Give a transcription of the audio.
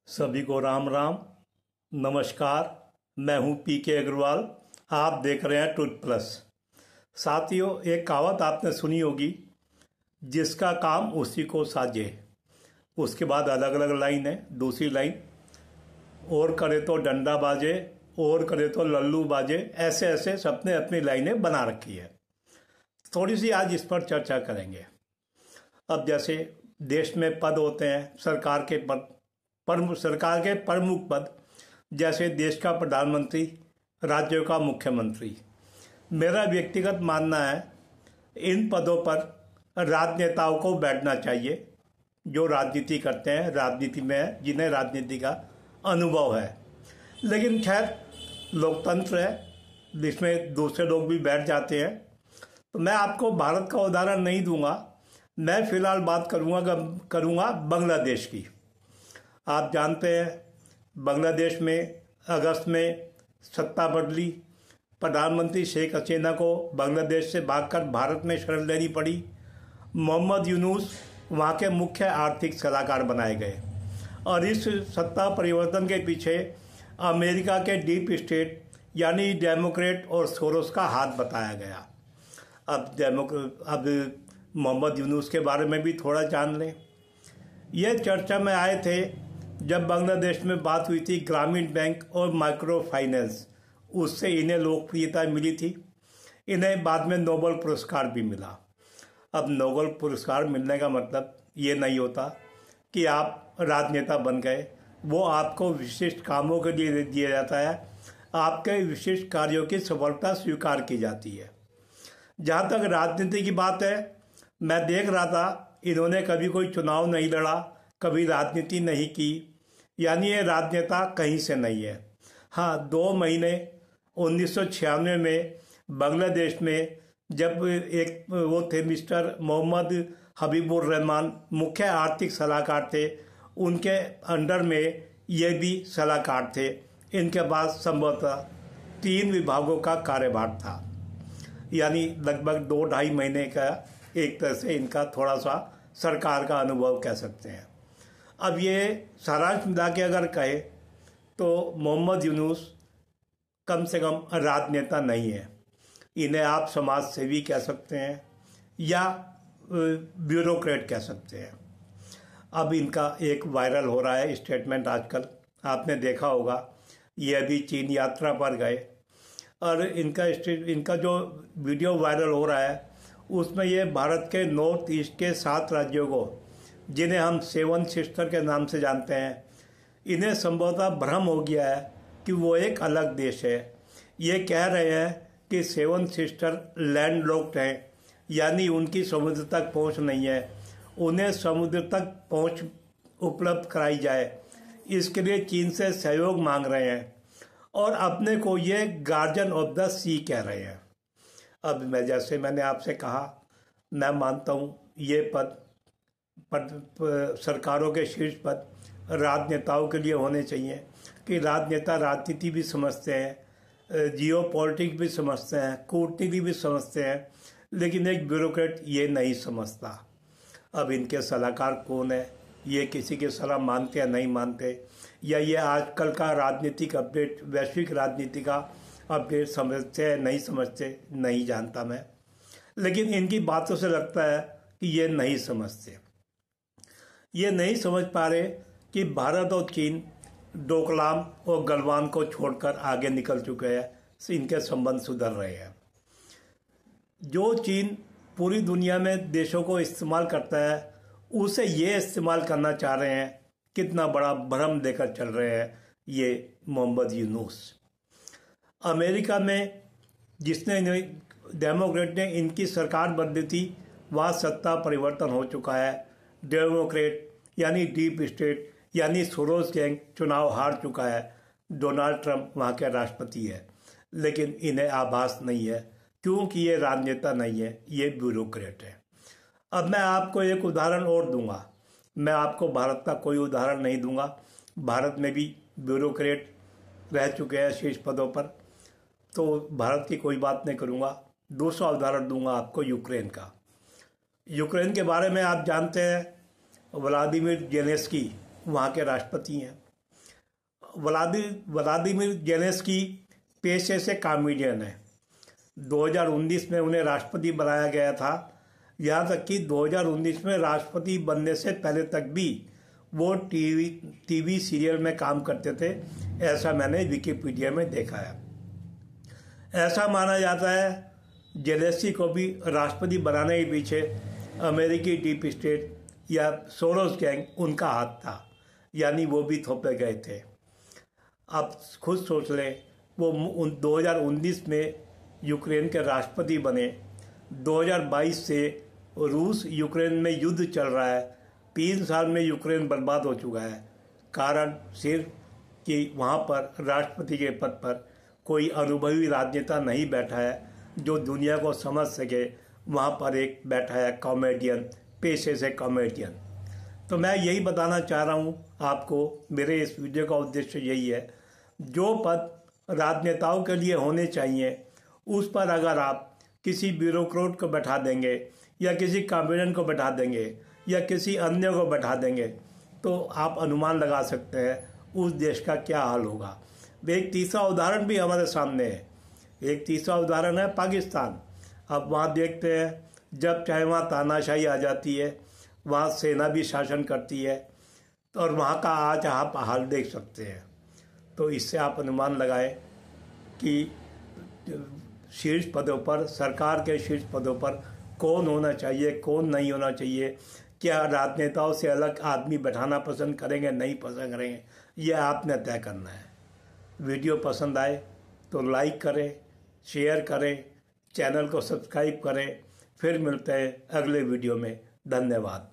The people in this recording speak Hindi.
सभी को राम राम। नमस्कार। मैं हूं पीके अग्रवाल। आप देख रहे हैं ट्रुथ प्लस। साथियों, एक कहावत आपने सुनी होगी, जिसका काम उसी को साजे। उसके बाद अलग अलग लाइन है। दूसरी लाइन, और करे तो डंडा बाजे, और करे तो लल्लू बाजे। ऐसे ऐसे सबने अपनी लाइनें बना रखी है। थोड़ी सी आज इस पर चर्चा करेंगे। अब जैसे देश में पद होते हैं, सरकार के पद, सरकार के प्रमुख पद, जैसे देश का प्रधानमंत्री, राज्यों का मुख्यमंत्री। मेरा व्यक्तिगत मानना है, इन पदों पर राजनेताओं को बैठना चाहिए, जो राजनीति करते हैं, राजनीति में है, जिन्हें राजनीति का अनुभव है। लेकिन खैर, लोकतंत्र है, जिसमें दूसरे लोग भी बैठ जाते हैं। तो मैं आपको भारत का उदाहरण नहीं दूंगा। मैं फिलहाल बात करूंगा बांग्लादेश की। आप जानते हैं, बांग्लादेश में अगस्त में सत्ता बदली। प्रधानमंत्री शेख हसीना को बांग्लादेश से भागकर भारत में शरण लेनी पड़ी। मोहम्मद यूनुस वहाँ के मुख्य आर्थिक सलाहकार बनाए गए, और इस सत्ता परिवर्तन के पीछे अमेरिका के डीप स्टेट यानी डेमोक्रेट और सोरोस का हाथ बताया गया। अब मोहम्मद यूनुस के बारे में भी थोड़ा जान लें। यह चर्चा में आए थे जब बांग्लादेश में बात हुई थी ग्रामीण बैंक और माइक्रो फाइनेंस। उससे इन्हें लोकप्रियता मिली थी। इन्हें बाद में नोबेल पुरस्कार भी मिला। अब नोबेल पुरस्कार मिलने का मतलब ये नहीं होता कि आप राजनेता बन गए। वो आपको विशिष्ट कामों के लिए दिया जाता है। आपके विशिष्ट कार्यों की सफलता स्वीकार की जाती है। जहाँ तक राजनीति की बात है, मैं देख रहा था, इन्होंने कभी कोई चुनाव नहीं लड़ा, कभी राजनीति नहीं की, यानी ये राजनेता कहीं से नहीं है। हाँ, 2 महीने 1996 में बांग्लादेश में जब एक वो थे मिस्टर मोहम्मद हबीबुर रहमान, मुख्य आर्थिक सलाहकार थे, उनके अंडर में ये भी सलाहकार थे। इनके पास संभवतः 3 विभागों का कार्यभार था, यानी लगभग 2-2.5 महीने का एक तरह से इनका थोड़ा सा सरकार का अनुभव कह सकते हैं। अब ये सारांश मिला के अगर कहे तो मोहम्मद यूनुस कम से कम राजनेता नहीं है। इन्हें आप समाज सेवी कह सकते हैं या ब्यूरोक्रेट कह सकते हैं। अब इनका एक वायरल हो रहा है स्टेटमेंट आजकल, आपने देखा होगा। ये अभी चीन यात्रा पर गए, और इनका जो वीडियो वायरल हो रहा है, उसमें ये भारत के नॉर्थ ईस्ट के 7 राज्यों को, जिन्हें हम 7 सिस्टर के नाम से जानते हैं, इन्हें संभवतः भ्रम हो गया है कि वो एक अलग देश है। ये कह रहे हैं कि 7 सिस्टर लैंडलॉक्ड हैं, यानी उनकी समुद्र तक पहुंच नहीं है। उन्हें समुद्र तक पहुंच उपलब्ध कराई जाए, इसके लिए चीन से सहयोग मांग रहे हैं, और अपने को ये गार्जियन ऑफ द सी कह रहे हैं। अब जैसे मैंने आपसे कहा, मैं मानता हूँ ये पद सरकारों के शीर्ष पद राजनेताओं के लिए होने चाहिए, कि राजनेता राजनीति भी समझते हैं, जियो पॉलिटिक्स भी समझते हैं, कूटनीति भी समझते हैं, लेकिन एक ब्यूरोक्रेट ये नहीं समझता। अब इनके सलाहकार कौन है, ये किसी की सलाह मानते या नहीं मानते, या ये आजकल का राजनीतिक अपडेट, वैश्विक राजनीति का अपडेट समझते हैं नहीं समझते, नहीं जानता मैं। लेकिन इनकी बातों से लगता है कि ये नहीं समझते। ये नहीं समझ पा रहे कि भारत और चीन डोकलाम और गलवान को छोड़कर आगे निकल चुके हैं, इनके संबंध सुधर रहे हैं। जो चीन पूरी दुनिया में देशों को इस्तेमाल करता है, उसे ये इस्तेमाल करना चाह रहे हैं। कितना बड़ा भ्रम देकर चल रहे हैं ये मोहम्मद यूनुस। अमेरिका में जिसने डेमोक्रेट ने इनकी सरकार बदली थी, वहाँ सत्ता परिवर्तन हो चुका है। डेमोक्रेट यानी डीप स्टेट यानी सोरोस गैंग चुनाव हार चुका है। डोनाल्ड ट्रंप वहाँ के राष्ट्रपति है, लेकिन इन्हें आभास नहीं है, क्योंकि ये राजनेता नहीं है, ये ब्यूरोक्रेट है। अब मैं आपको एक उदाहरण और दूंगा। मैं आपको भारत का कोई उदाहरण नहीं दूंगा। भारत में भी ब्यूरोक्रेट रह चुके हैं शीर्ष पदों पर, तो भारत की कोई बात नहीं करूंगा। दूसरा उदाहरण दूंगा आपको यूक्रेन का। यूक्रेन के बारे में आप जानते हैं, व्लादिमीर जेलेंस्की वहाँ के राष्ट्रपति हैं। व्लादिमीर जेलेंस्की पेशे से कॉमेडियन है। 2019 में उन्हें राष्ट्रपति बनाया गया था। यहाँ तक कि 2019 में राष्ट्रपति बनने से पहले तक भी वो टीवी सीरियल में काम करते थे, ऐसा मैंने विकिपीडिया में देखा है। ऐसा माना जाता है जेलेंस्की को भी राष्ट्रपति बनाने के पीछे अमेरिकी डीप स्टेट या सोरोस गैंग उनका हाथ था, यानी वो भी थोपे गए थे। आप खुद सोच लें, वो 2019 में यूक्रेन के राष्ट्रपति बने। 2022 से रूस यूक्रेन में युद्ध चल रहा है। 3 साल में यूक्रेन बर्बाद हो चुका है। कारण सिर्फ कि वहाँ पर राष्ट्रपति के पद पर कोई अनुभवी राजनेता नहीं बैठा है जो दुनिया को समझ सके। वहाँ पर एक बैठा है कॉमेडियन, पेशे से कॉमेडियन। तो मैं यही बताना चाह रहा हूँ आपको, मेरे इस वीडियो का उद्देश्य यही है, जो पद राजनेताओं के लिए होने चाहिए उस पर अगर आप किसी ब्यूरोक्रेट को बैठा देंगे या किसी कॉमेडियन को बैठा देंगे या किसी अन्य को बैठा देंगे तो आप अनुमान लगा सकते हैं उस देश का क्या हाल होगा। एक तीसरा उदाहरण भी हमारे सामने है। एक तीसरा उदाहरण है पाकिस्तान। अब वहाँ देखते हैं, जब चाहे वहाँ तानाशाही आ जाती है, वहाँ सेना भी शासन करती है, और वहाँ का आज आप हाल देख सकते हैं। तो इससे आप अनुमान लगाएं कि शीर्ष पदों पर, सरकार के शीर्ष पदों पर कौन होना चाहिए, कौन नहीं होना चाहिए। क्या राजनेताओं से अलग आदमी बैठाना पसंद करेंगे, नहीं पसंद करेंगे, ये आपने तय करना है। वीडियो पसंद आए तो लाइक करें, शेयर करें, चैनल को सब्सक्राइब करें। फिर मिलते हैं अगले वीडियो में। धन्यवाद।